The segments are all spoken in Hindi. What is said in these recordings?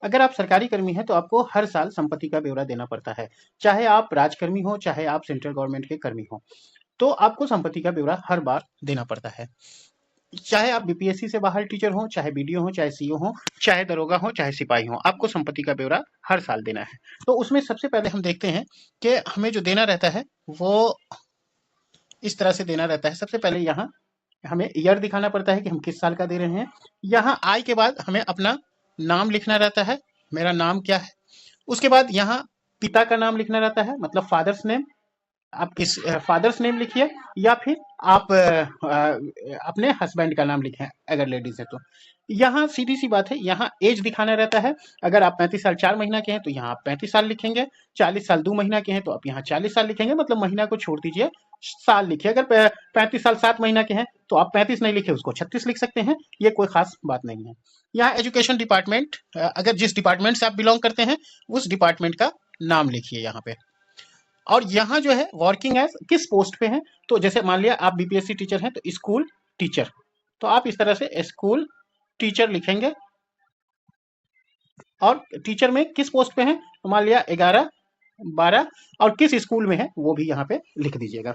अगर आप सरकारी कर्मी हैं तो आपको हर साल संपत्ति का ब्यौरा देना पड़ता है, चाहे आप राजकर्मी हो चाहे आप सेंट्रल गवर्नमेंट के कर्मी हो, तो आपको संपत्ति का ब्यौरा हर बार देना पड़ता है। चाहे आप बीपीएससी से बाहर टीचर हो, चाहे बीडीओ हो, चाहे सीओ हो, चाहे दरोगा हो, चाहे सिपाही हो, आपको संपत्ति का ब्यौरा हर साल देना है। तो उसमें सबसे पहले हम देखते हैं कि हमें जो देना रहता है वो इस तरह से देना रहता है। सबसे पहले यहाँ हमें ईयर दिखाना पड़ता है कि हम किस साल का दे रहे हैं। यहाँ आय के बाद हमें अपना नाम लिखना रहता है, मेरा नाम क्या है। उसके बाद यहाँ पिता का नाम लिखना रहता है, मतलब फादर्स नेम। आप किस फादर्स नेम लिखिए, या फिर आप अपने हस्बैंड का नाम लिखें अगर लेडीज है तो। यहाँ सीधी सी बात है, यहाँ एज दिखाना रहता है। अगर आप 35 साल 4 महीना के हैं तो यहाँ आप 35 साल लिखेंगे। 40 साल 2 महीना के हैं तो आप यहाँ 40 साल लिखेंगे, मतलब महीना को छोड़ दीजिए, साल लिखिए। अगर 35 साल 7 महीना के हैं तो आप 35 नहीं लिखे, उसको 36 लिख सकते हैं, ये कोई खास बात नहीं है। यहाँ एजुकेशन डिपार्टमेंट, अगर जिस डिपार्टमेंट से आप बिलोंग करते हैं उस डिपार्टमेंट का नाम लिखिए यहाँ पे। और यहाँ जो है वर्किंग एज किस पोस्ट पे है, तो जैसे मान लिया आप बीपीएससी टीचर हैं तो स्कूल टीचर, तो आप इस तरह से स्कूल टीचर लिखेंगे। और टीचर में किस पोस्ट पे है, तो मान लिया 11 12, और किस स्कूल में है वो भी यहाँ पे लिख दीजिएगा।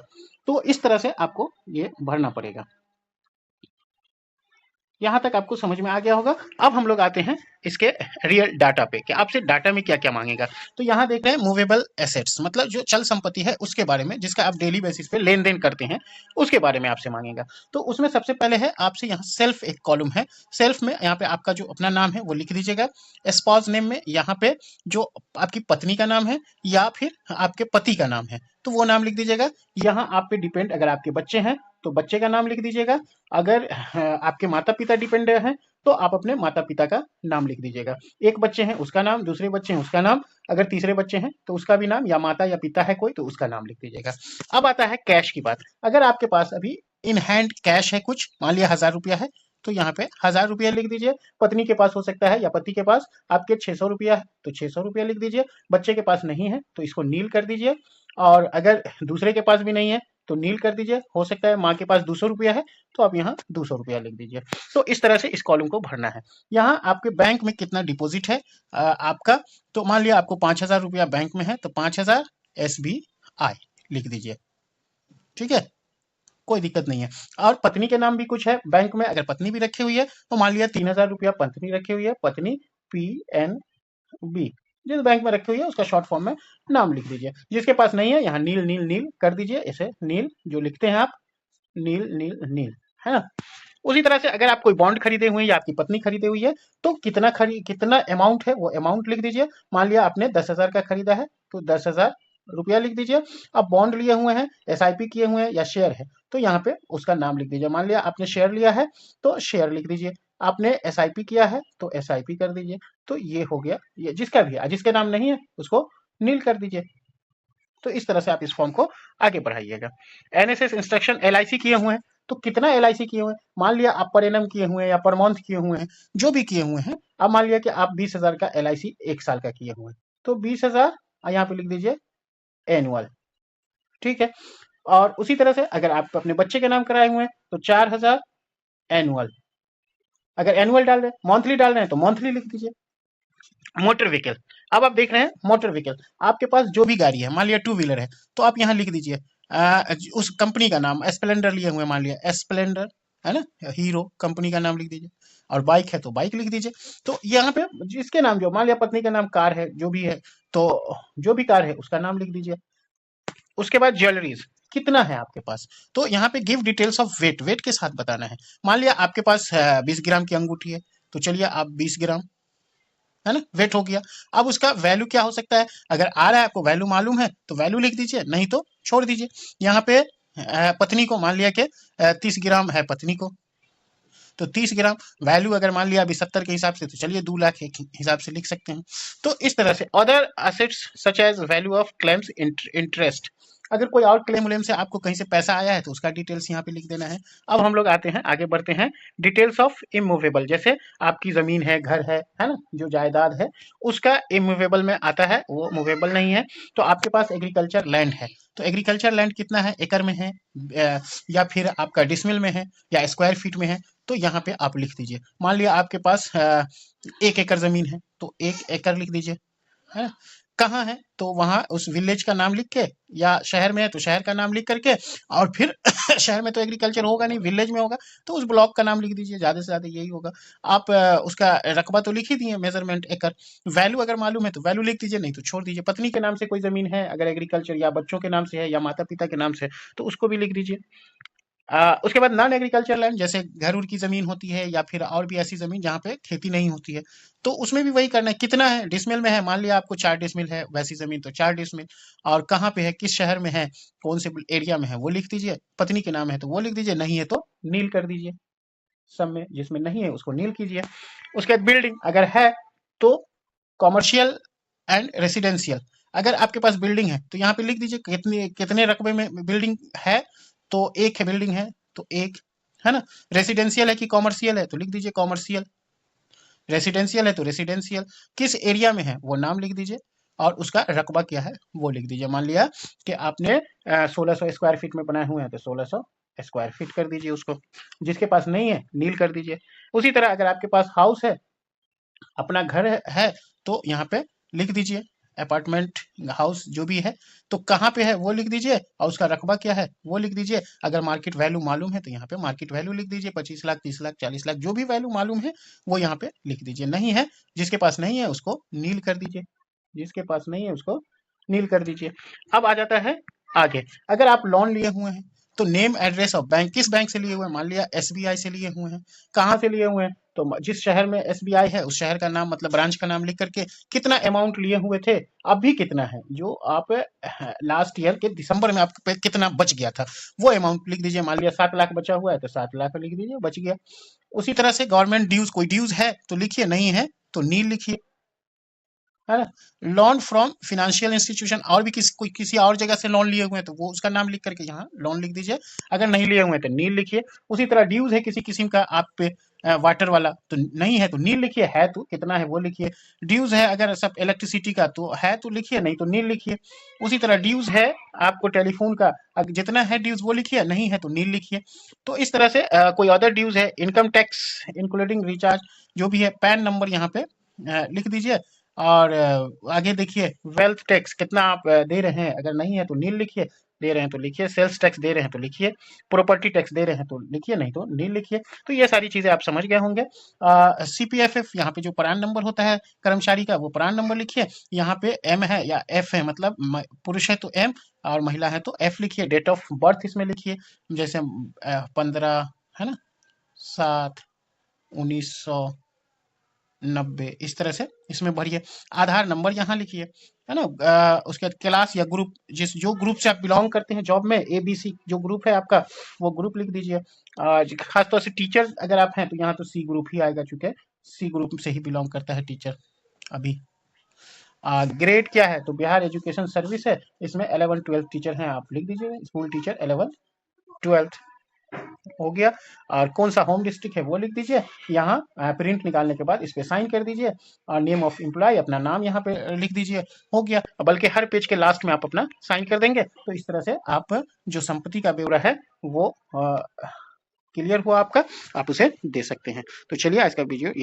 तो इस तरह से आपको ये भरना पड़ेगा। यहाँ तक आपको समझ में आ गया होगा। अब हम लोग आते हैं इसके रियल डाटा पे कि आपसे डाटा में क्या क्या मांगेगा। तो यहाँ देख रहे हैं मूवेबल एसेट्स, मतलब जो चल संपत्ति है उसके बारे में, जिसका आप डेली बेसिस पे लेन देन करते हैं उसके बारे में आपसे मांगेगा। तो उसमें सबसे पहले है आपसे यहाँ सेल्फ, एक कॉलम है। सेल्फ में यहाँ पे आपका जो अपना नाम है वो लिख दीजिएगा। स्पॉज नेम में यहाँ पे जो आपकी पत्नी का नाम है या फिर आपके पति का नाम है तो वो नाम लिख दीजिएगा। यहाँ आप पे डिपेंड, अगर आपके बच्चे हैं तो बच्चे का नाम लिख दीजिएगा। अगर आपके माता पिता डिपेंड हैं तो आप अपने माता पिता का नाम लिख दीजिएगा। एक बच्चे हैं उसका नाम, दूसरे बच्चे हैं उसका नाम, अगर तीसरे बच्चे हैं तो उसका भी नाम, या माता या पिता है कोई तो उसका नाम लिख दीजिएगा। अब आता है कैश की बात। अगर आपके पास अभी इन हैंड कैश है कुछ, मान लिया 1000 रुपया है तो यहाँ पे 1000 रुपया लिख दीजिए। पत्नी के पास हो सकता है या पति के पास आपके 600 रुपया है तो 600 रुपया लिख दीजिए। बच्चे के पास नहीं है तो इसको नील कर दीजिए। और अगर दूसरे के पास भी नहीं है तो नील कर दीजिए। हो सकता है माँ के पास 200 रुपया है तो आप यहाँ 200 रुपया लिख दीजिए। तो इस तरह से इस कॉलम को भरना है। यहाँ आपके बैंक में कितना डिपॉजिट है आपका, तो मान लिया आपको 5000 रुपया बैंक में है तो 5000 SBI लिख दीजिए। ठीक है, कोई दिक्कत नहीं है। और पत्नी के नाम भी कुछ है बैंक में, अगर पत्नी भी रखी हुई है तो मान लिया 3000 रुपया पत्नी रखी हुई है, पत्नी PNB जिस बैंक में रखी हुई है उसका शॉर्ट फॉर्म में नाम लिख दीजिए। जिसके पास नहीं है यहाँ नील नील नील कर दीजिए, ऐसे नील जो लिखते हैं आप, नील नील नील, है ना। उसी तरह से अगर आप कोई बॉन्ड खरीदे हुए हैं या आपकी पत्नी खरीदे हुई है तो कितना अमाउंट है वो अमाउंट लिख दीजिए। मान लिया आपने 10,000 का खरीदा है तो 10,000 रुपया लिख दीजिए। अब बॉन्ड लिए हुए हैं, SIP किए हुए हैं या शेयर है तो यहाँ पे उसका नाम लिख दीजिए। मान लिया आपने शेयर लिया है तो शेयर लिख दीजिए, आपने SIP किया है तो SIP कर दीजिए। तो ये हो गया, ये जिसका भी है, जिसके नाम नहीं है उसको नील कर दीजिए। तो इस तरह से आप इस फॉर्म को आगे बढ़ाइएगा। NSS इंस्ट्रक्शन, LIC किए हुए हैं तो कितना LIC किए हुए हैं, मान लिया आप पर एनम किए हुए हैं या पर मंथ किए हुए हैं, जो भी किए हुए हैं। अब मान लिया कि आप 20,000 का LIC एक साल का किए हुए हैं तो 20,000 यहाँ पे लिख दीजिए एनुअल। ठीक है। और उसी तरह से अगर आप अपने बच्चे के नाम कराए हुए हैं तो 4,000 एनुअल। अगर एनुअल डाल रहे हैं, मंथली डाल रहे हैं तो मंथली लिख दीजिए। मोटर व्हीकल, अब आप देख रहे हैं मोटर व्हीकल, आपके पास जो भी गाड़ी है, मान लिया 2 व्हीलर है तो आप यहाँ लिख दीजिए उस कंपनी का नाम। स्प्लेंडर लिए हुए, मान लिया स्प्लेंडर है ना, हीरो कंपनी का नाम लिख दीजिए। और बाइक है तो बाइक लिख दीजिए। तो यहाँ पे जिसके नाम, जो मान लिया पत्नी का नाम कार है, जो भी है तो जो भी कार है उसका नाम लिख दीजिए। उसके बाद ज्वेलरीज कितना है आपके पास, तो यहाँ पे give details of weight, weight के साथ बताना है। मान लिया आपके पास 20 ग्राम की अंगूठी है तो चलिए आप 20 ग्राम, है ना, वेट हो गया। अब उसका वैल्यू क्या हो सकता है, अगर आ रहा है आपको वैल्यू मालूम है तो वैल्यू लिख दीजिए, नहीं तो छोड़ दीजिए। यहाँ पे पत्नी को मान लिया कि 30 ग्राम है पत्नी को तो 30 ग्राम वैल्यू, अगर मान लिया अभी 70 के हिसाब से तो चलिए 2 लाख के हिसाब से लिख सकते हैं। तो इस तरह से other assets such as value of claims interest, अगर कोई और क्लेम उलेम से आपको कहीं से पैसा आया है तो उसका डिटेल्स यहाँ पे लिख देना है। अब हम लोग आते हैं, आगे बढ़ते हैं, डिटेल्स ऑफ इमूवेबल। जैसे आपकी जमीन है, घर है ना, जो जायदाद है उसका इमूवेबल में आता है, वो मूवेबल नहीं है। तो आपके पास एग्रीकल्चर लैंड है, तो एग्रीकल्चर लैंड कितना है, एकड़ में है या फिर आपका डिसमिल में है या स्क्वायर फीट में है, तो यहाँ पे आप लिख दीजिए। मान लिया आपके पास 1 एकड़ जमीन है तो 1 एकड़ लिख दीजिए, है ना। कहाँ है तो वहां उस विलेज का नाम लिख के, या शहर में है तो शहर का नाम लिख करके, और फिर शहर में तो एग्रीकल्चर होगा नहीं, विलेज में होगा तो उस ब्लॉक का नाम लिख दीजिए, ज्यादा से ज्यादा यही होगा। आप उसका रकबा तो लिख ही दिए, मेजरमेंट एकड़। वैल्यू अगर मालूम है तो वैल्यू लिख दीजिए, नहीं तो छोड़ दीजिए। पत्नी के नाम से कोई जमीन है अगर एग्रीकल्चर, या बच्चों के नाम से है, या माता पिता के नाम से, तो उसको भी लिख दीजिए। उसके बाद नॉन एग्रीकल्चर लैंड, जैसे घर उर की जमीन होती है या फिर और भी ऐसी जमीन जहाँ पे खेती नहीं होती है, तो उसमें भी वही करना है, कितना है, डिसमिल में है। मान लिया आपको 4 डिसमिल है वैसी जमीन, तो 4 डिसमिल। और कहाँ पे है, किस शहर में है, कौन से एरिया में है, वो लिख दीजिए। पत्नी के नाम है तो वो लिख दीजिए, नहीं है तो नील कर दीजिए। सब में जिसमें नहीं है उसको नील कीजिए। उसके बाद बिल्डिंग अगर है तो कॉमर्शियल एंड रेसिडेंशियल। अगर आपके पास बिल्डिंग है तो यहाँ पे लिख दीजिए कितने कितने रकबे में बिल्डिंग है, तो एक है बिल्डिंग है तो एक, है ना। रेसिडेंशियल है कि कॉमर्शियल है तो लिख दीजिए कॉमर्शियल। रेसिडेंशियल है तो रेसिडेंशियल। किस एरिया में है वो नाम लिख दीजिए, और उसका रकबा क्या है वो लिख दीजिए। मान लिया कि आपने 1600 स्क्वायर फीट में बनाए हुए हैं तो 1600 स्क्वायर फीट कर दीजिए उसको। जिसके पास नहीं है नील कर दीजिए। उसी तरह अगर आपके पास हाउस है, अपना घर है, तो यहाँ पे लिख दीजिए अपार्टमेंट, हाउस जो भी है, तो कहाँ पे है वो लिख दीजिए, और उसका रकबा क्या है वो लिख दीजिए। अगर मार्केट वैल्यू मालूम है तो यहाँ पे मार्केट वैल्यू लिख दीजिए, 25 लाख, 30 लाख, 40 लाख, जो भी वैल्यू मालूम है वो यहाँ पे लिख दीजिए। नहीं है, जिसके पास नहीं है उसको नील कर दीजिए, जिसके पास नहीं है उसको नील कर दीजिए। अब आ जाता है आगे, अगर आप लोन लिए हुए हैं तो नेम एड्रेस ऑफ बैंक, किस बैंक से लिए हुए हैं, मान लिया एसबीआई से लिए हुए हैं। कहाँ से लिए हुए हैं, तो जिस शहर में एसबीआई है उस शहर का नाम, मतलब ब्रांच का नाम लिख करके, कितना अमाउंट लिए हुए थे, अभी कितना है, जो आप लास्ट ईयर के दिसंबर में आपके पे कितना बच गया था, वो अमाउंट लिख दीजिए। मान लिया 7 लाख बचा हुआ है तो 7 लाख लिख दीजिए, बच गया। उसी तरह से गवर्नमेंट ड्यूज, कोई ड्यूज है तो लिखिए, नहीं है तो नील लिखिए, है ना। लोन फ्रॉम फाइनेंशियल इंस्टीट्यूशन, और भी कोई किसी और जगह से लोन लिए हुए हैं तो वो उसका नाम लिख करके यहाँ लोन लिख दीजिए। अगर नहीं लिए हुए हैं तो नील लिखिए। उसी तरह ड्यूज है किसी किस्म का आप पे, वाटर वाला, तो नहीं है तो नील लिखिए, है तो कितना है वो लिखिए। ड्यूज है अगर सब इलेक्ट्रिसिटी का, तो है तो लिखिए, नहीं तो नील लिखिए। उसी तरह ड्यूज है आपको टेलीफोन का, जितना है ड्यूज वो लिखिए, नहीं है तो नील लिखिए। तो इस तरह से कोई अदर ड्यूज है, इनकम टैक्स इंक्लूडिंग रिचार्ज, जो भी है, पैन नंबर यहाँ पे लिख दीजिए। और आगे देखिए, वेल्थ टैक्स कितना आप दे रहे हैं, अगर नहीं है तो नील लिखिए, दे रहे हैं तो लिखिए। सेल्स टैक्स दे रहे हैं तो लिखिए। प्रॉपर्टी टैक्स दे रहे हैं तो लिखिए, नहीं तो नील लिखिए। तो ये सारी चीजें आप समझ गए होंगे। सीपीएफएफ, यहाँ पे जो प्रान नंबर होता है कर्मचारी का, वो प्रान नंबर लिखिए। यहाँ पे एम है या एफ है, मतलब पुरुष है तो एम और महिला है तो एफ लिखिए। डेट ऑफ बर्थ इसमें लिखिए, जैसे 15, है ना, 7/1990, इस तरह से इसमें भरिए। आधार नंबर यहाँ लिखिए, है ना। उसके बाद क्लास या ग्रुप, जो ग्रुप से आप बिलोंग करते हैं जॉब में, एबीसी जो ग्रुप है आपका, वो ग्रुप लिख दीजिए। खासतौर से टीचर अगर आप हैं तो यहाँ तो सी ग्रुप ही आएगा, चूंकि सी ग्रुप से ही बिलोंग करता है टीचर अभी। ग्रेड क्या है, तो बिहार एजुकेशन सर्विस है, इसमें 11-12 टीचर हैं, आप लिख दीजिए स्कूल टीचर 11-12 हो गया। और कौन सा होम डिस्ट्रिक्ट है वो लिख दीजिए। यहाँ प्रिंट निकालने के बाद इस पे साइन कर दीजिए, और नेम ऑफ एम्प्लॉय, अपना नाम यहाँ पे लिख दीजिए। हो गया, बल्कि हर पेज के लास्ट में आप अपना साइन कर देंगे, तो इस तरह से आप जो संपत्ति का ब्यौरा है वो क्लियर हुआ आपका, आप उसे दे सकते हैं। तो चलिए आज का वीडियो ये